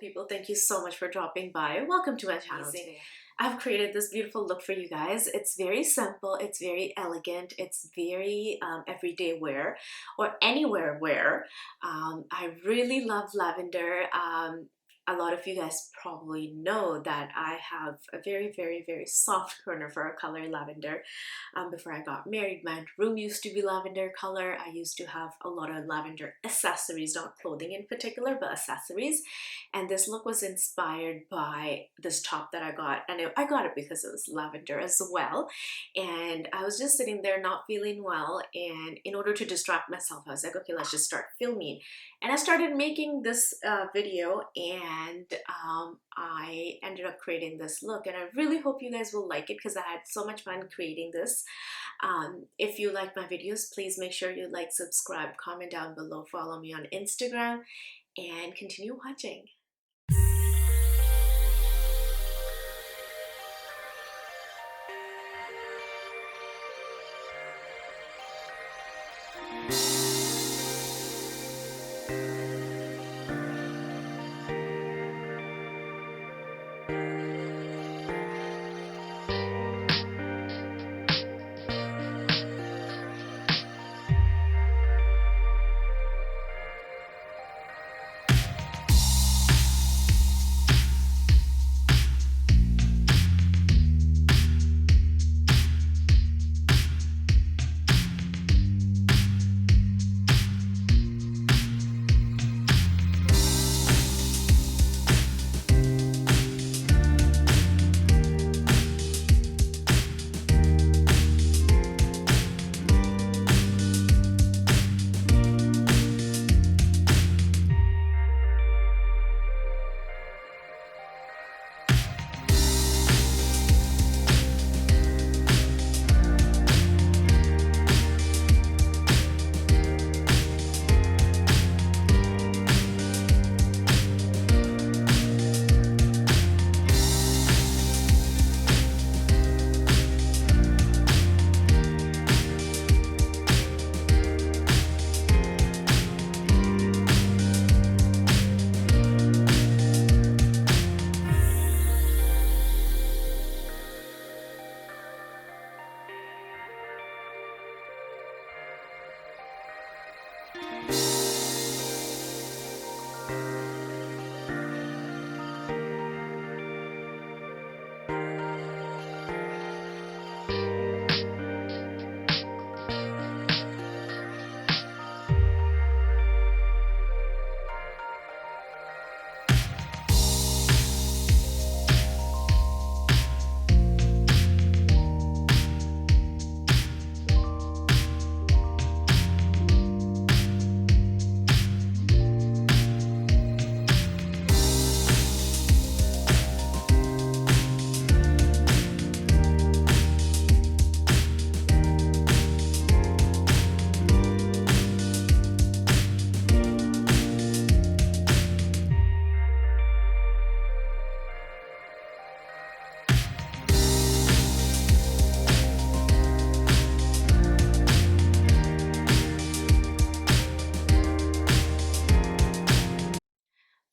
people, thank you so much for dropping by. Welcome to my channel today. I've created this beautiful look for you guys. It's very simple, it's very elegant, it's very everyday wear or anywhere wear. I really love lavender. A lot of you guys probably know that I have a very soft corner for a color lavender. Before I got married, my room used to be lavender color. I used to have a lot of lavender accessories, not clothing in particular, but accessories. And this look was inspired by this top that I got, and I got it because it was lavender as well. And I was just sitting there not feeling well, and in order to distract myself, I was like, okay, let's just start filming. And I started making this video, and I ended up creating this look, and I really hope you guys will like it because I had so much fun creating this. If you like my videos, please make sure you like, subscribe, comment down below, follow me on Instagram, and continue watching.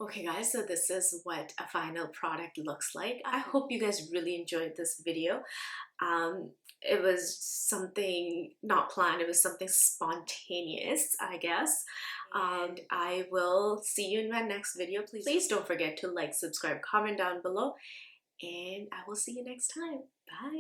Okay guys, so this is what a final product looks like. I hope you guys really enjoyed this video. It was something not planned, it was something spontaneous, I guess. And I will see you in my next video. Please don't forget to like, subscribe, comment down below, and I will see you next time. Bye.